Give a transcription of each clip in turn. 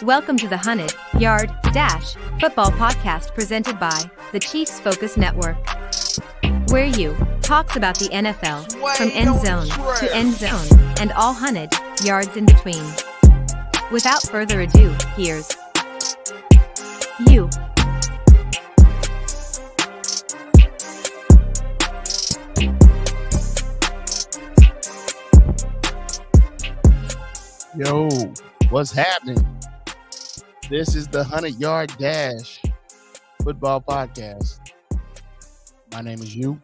Welcome to the 100-Yard Dash Football Podcast presented by the Chiefs Focus Network, where you talks about the NFL from end zone to end zone and all 100 yards in between. Without further ado, here's you. Yo, what's happening? This is the 100-Yard Dash Football Podcast. My name is you.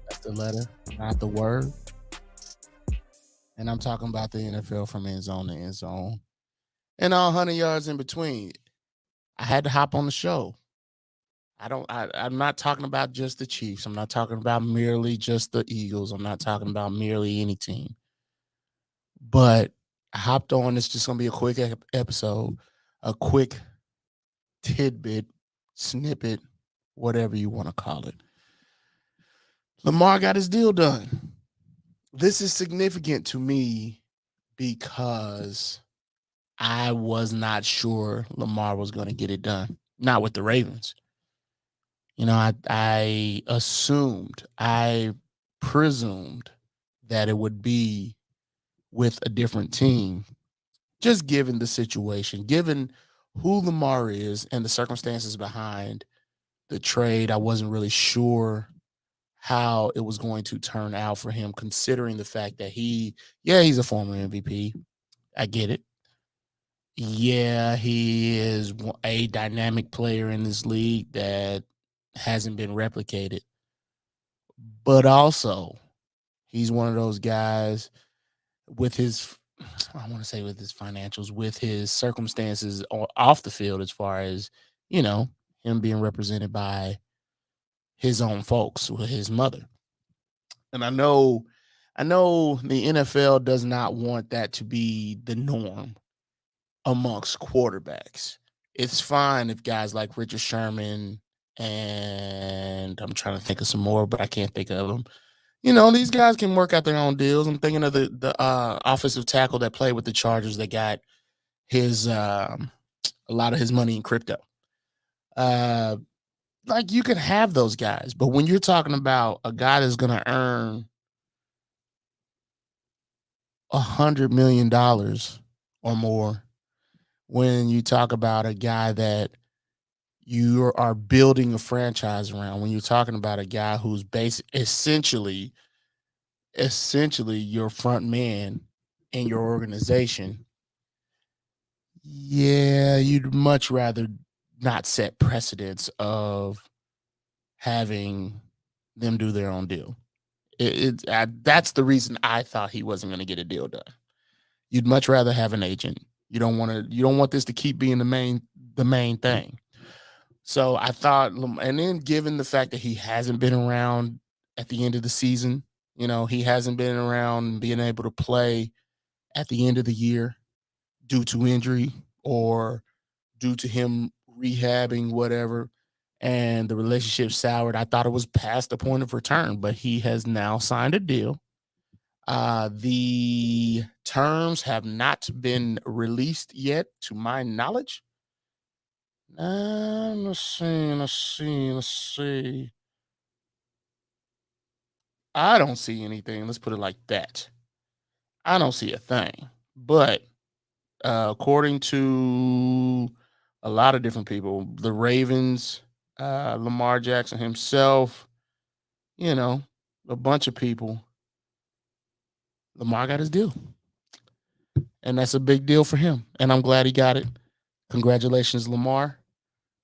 That's the letter, not the word. And I'm talking about the NFL from end zone to end zone and all 100 yards in between. I had to hop on the show. I'm not talking about just the Chiefs. I'm not talking about merely just the Eagles. I'm not talking about merely any team. But I hopped on. It's just going to be a quick episode, a quick tidbit, snippet, whatever you want to call it. Lamar got his deal done. This is significant to me because I was not sure Lamar was going to get it done. Not with the Ravens. You know, I assumed, I presumed that it would be with a different team, just given the situation, given who Lamar is and the circumstances behind the trade. I wasn't really sure how it was going to turn out for him, considering the fact that he's a former MVP. I get it. Yeah, he is a dynamic player in this league that hasn't been replicated. But also, he's one of those guys with his, I want to say with his financials, with his circumstances off the field, as far as, you know, him being represented by his own folks, with his mother. And I know the NFL does not want that to be the norm amongst quarterbacks. It's fine if guys like Richard Sherman, and I'm trying to think of some more, but I can't think of them. You know, these guys can work out their own deals. I'm thinking of the offensive tackle that played with the Chargers that got his a lot of his money in crypto. Like, you can have those guys, but when you're talking about a guy that's going to earn $100 million or more, when you talk about a guy that you are building a franchise around, when you're talking about a guy who's essentially your front man in your organization, yeah, you'd much rather not set precedents of having them do their own deal. That's the reason I thought he wasn't going to get a deal done. You'd much rather have an agent. You don't want this to keep being the main thing. So I thought, and then given the fact that he hasn't been around at the end of the season, you know, he hasn't been around being able to play at the end of the year due to injury or due to him rehabbing, whatever, and the relationship soured, I thought it was past the point of return, but he has now signed a deal. The terms have not been released yet, to my knowledge. Let's see. I don't see anything. Let's put it like that. I don't see a thing. But according to a lot of different people, the Ravens, Lamar Jackson himself, you know, a bunch of people, Lamar got his deal. And that's a big deal for him. And I'm glad he got it. Congratulations, Lamar.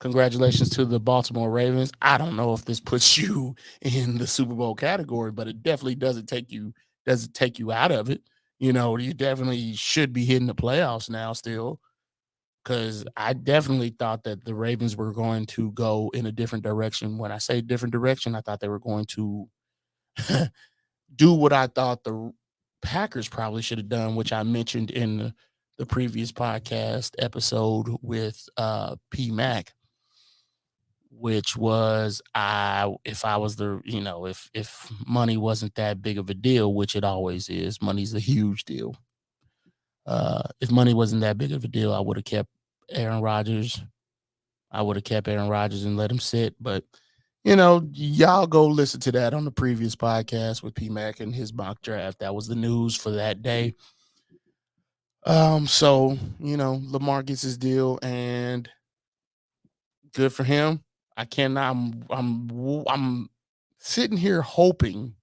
Congratulations to the Baltimore Ravens. I don't know if this puts you in the Super Bowl category, but it definitely doesn't take you out of it. You know, you definitely should be hitting the playoffs now still, because I definitely thought that the Ravens were going to go in a different direction. When I say different direction, I thought they were going to do what I thought the Packers probably should have done, which I mentioned in the previous podcast episode with P. Mac, which was if I was if money wasn't that big of a deal, which it always is, money's a huge deal. If money wasn't that big of a deal, I would have kept Aaron Rodgers. I would have kept Aaron Rodgers and let him sit. But, y'all go listen to that on the previous podcast with P-Mac and his mock draft. That was the news for that day. So, Lamar gets his deal and good for him. I cannot, I'm sitting here hoping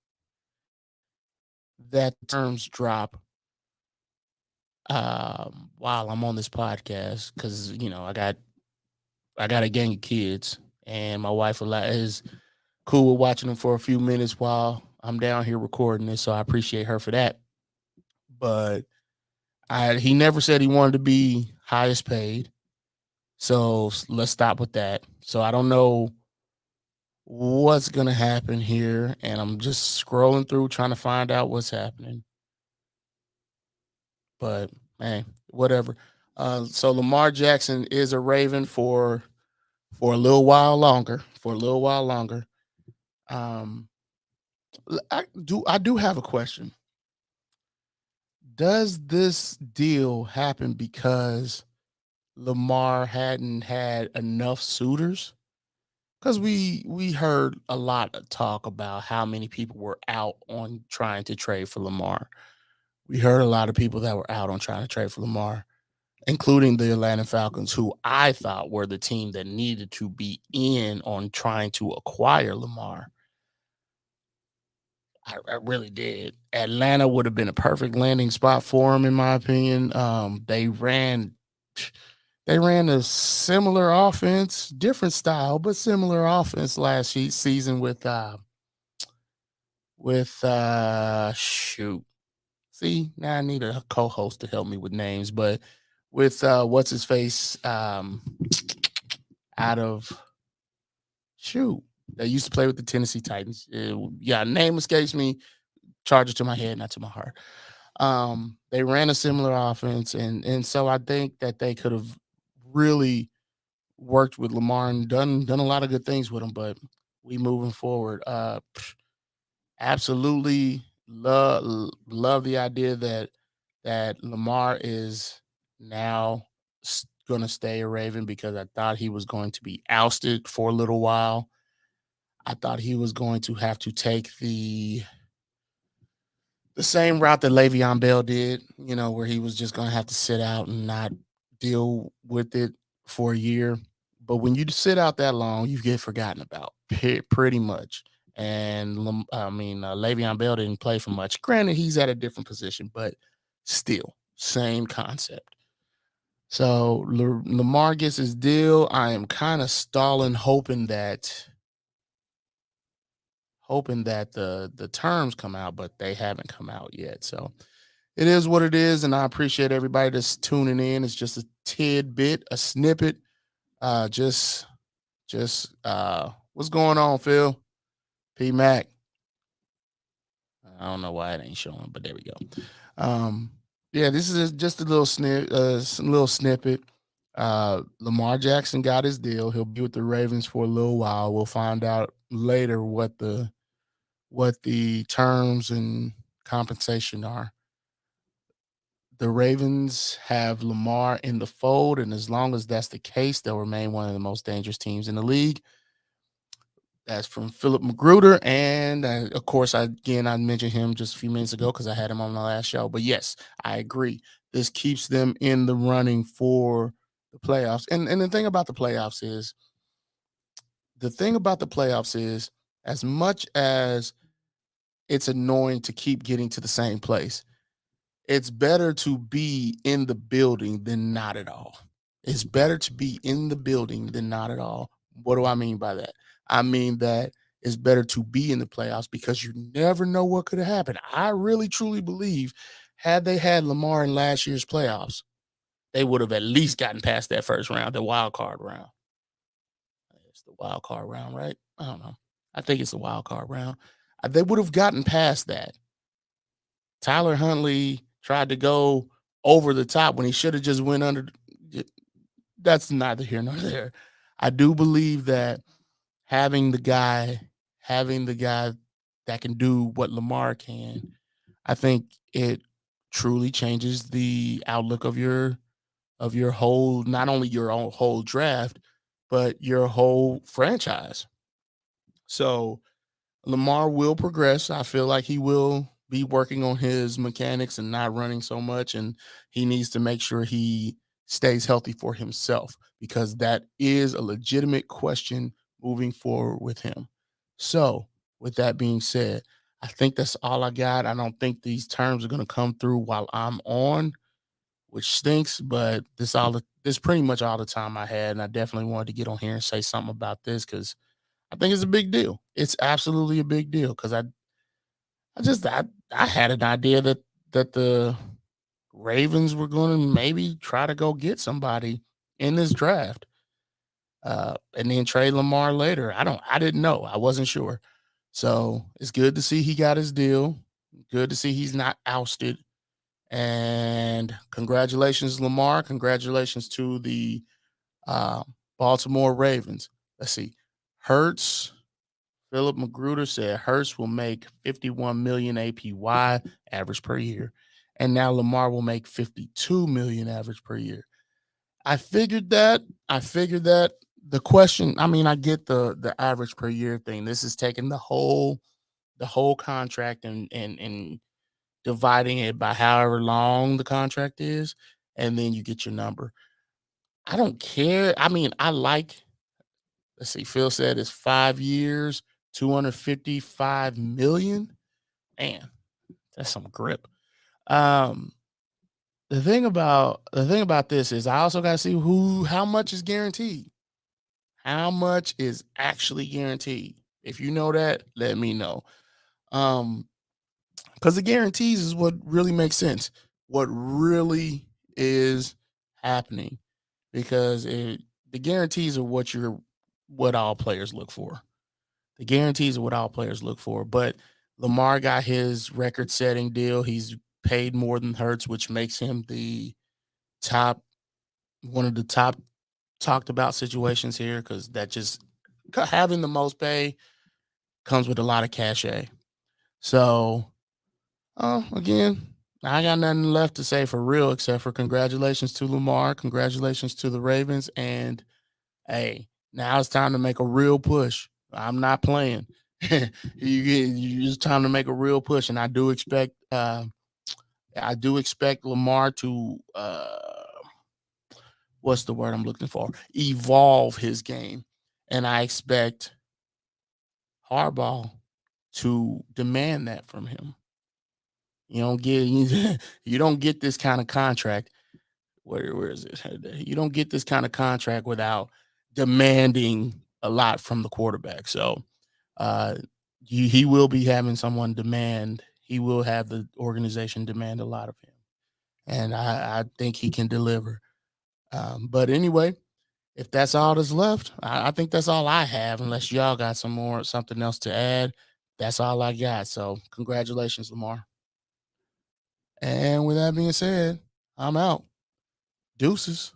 that the terms drop while I'm on this podcast because I got a gang of kids and my wife is cool with watching them for a few minutes while I'm down here recording this, so I appreciate her for that. But he never said he wanted to be highest paid, so let's stop with that. So I don't know what's gonna happen here, and I'm just scrolling through trying to find out what's happening. But man, whatever. So Lamar Jackson is a Raven for a little while longer. I do have a question. Does this deal happen because Lamar hadn't had enough suitors? Because we heard a lot of talk about how many people were out on trying to trade for Lamar. We heard a lot of people that were out on trying to trade for Lamar, including the Atlanta Falcons, who I thought were the team that needed to be in on trying to acquire Lamar. I really did. Atlanta would have been a perfect landing spot for him, in my opinion. They ran a similar offense, different style, but similar offense last season with shoot. See, now I need a co-host to help me with names, but with what's his face out of shoot. They used to play with the Tennessee Titans. Name escapes me. Charge it to my head, not to my heart. They ran a similar offense, and so I think that they could have really worked with Lamar and done a lot of good things with him. But we moving forward. Absolutely love the idea that Lamar is now going to stay a Raven because I thought he was going to be ousted for a little while. I thought he was going to have to take the same route that Le'Veon Bell did, where he was just going to have to sit out and not deal with it for a year. But when you sit out that long, you get forgotten about pretty much. And Le'Veon Bell didn't play for much. Granted, he's at a different position, but still, same concept. So Lamar gets his deal. I am kind of stalling, hoping that the terms come out, but they haven't come out yet. So it is what it is, and I appreciate everybody that's tuning in. It's just a tidbit, a snippet. Just what's going on, Phil? P Mac. I don't know why it ain't showing, but there we go. Yeah, this is just a little snippet. Lamar Jackson got his deal. He'll be with the Ravens for a little while. We'll find out later what the terms and compensation are. The Ravens have Lamar in the fold, and as long as that's the case, they'll remain one of the most dangerous teams in the league. That's from Philip Magruder, and of course, I mentioned him just a few minutes ago because I had him on the last show. But yes, I agree. This keeps them in the running for the playoffs. And the thing about the playoffs is, as much as it's annoying to keep getting to the same place, it's better to be in the building than not at all. It's better to be in the building than not at all. What do I mean by that? I mean that it's better to be in the playoffs because you never know what could have happened. I really, truly believe had they had Lamar in last year's playoffs, they would have at least gotten past that first round, the wild card round. It's the wild card round, right? I don't know. I think it's the wild card round. They would have gotten past that. Tyler Huntley tried to go over the top when he should have just went under. That's neither here nor there. I do believe that having the guy that can do what Lamar can, I think it truly changes the outlook of your whole, not only your own whole draft, but your whole franchise. So Lamar will progress. I feel like he will be working on his mechanics and not running so much. And he needs to make sure he stays healthy for himself, because that is a legitimate question moving forward with him. So, with that being said, I think that's all I got. I don't think these terms are going to come through while I'm on, which stinks, but this pretty much all the time I had. And I definitely wanted to get on here and say something about this because I think it's a big deal. It's absolutely a big deal because I had an idea that the Ravens were going to maybe try to go get somebody in this draft, and then trade Lamar later. I didn't know. I wasn't sure. So it's good to see he got his deal. Good to see he's not ousted. And congratulations, Lamar. Congratulations to the uh, Baltimore Ravens. Let's see. Hurts Philip Magruder said Hurts will make 51 million APY average per year, and now Lamar will make 52 million average per year. I figured that. I figured that. The question, I mean, I get the average per year thing. This is taking the whole contract and dividing it by however long the contract is, and then you get your number. I don't care. I mean, I like, let's see, Phil said it's 5 years, 255 million. Man, that's some grip. Um, the thing about this is I also gotta see how much is guaranteed. How much is actually guaranteed? If you know that, let me know. Um, because the guarantees is what really makes sense. What really is happening. Because the guarantees are what all players look for. The guarantees are what all players look for. But Lamar got his record-setting deal. He's paid more than Hurts, which makes him top one of the top talked about situations here, because that just having the most pay comes with a lot of cachet. So, again, I got nothing left to say for real except for congratulations to Lamar, congratulations to the Ravens, and hey, now it's time to make a real push. I'm not playing. It's time to make a real push, and I do expect Lamar to what's the word I'm looking for? Evolve his game, and I expect Harbaugh to demand that from him. You don't get you don't get this kind of contract. Where is it? You don't get this kind of contract without demanding a lot from the quarterback. So uh, he will be having someone demand. He will have the organization demand a lot of him, and I think he can deliver. But anyway, if that's all that's left, I think that's all I have. Unless y'all got something else to add, that's all I got. So congratulations, Lamar. And with that being said, I'm out. Deuces.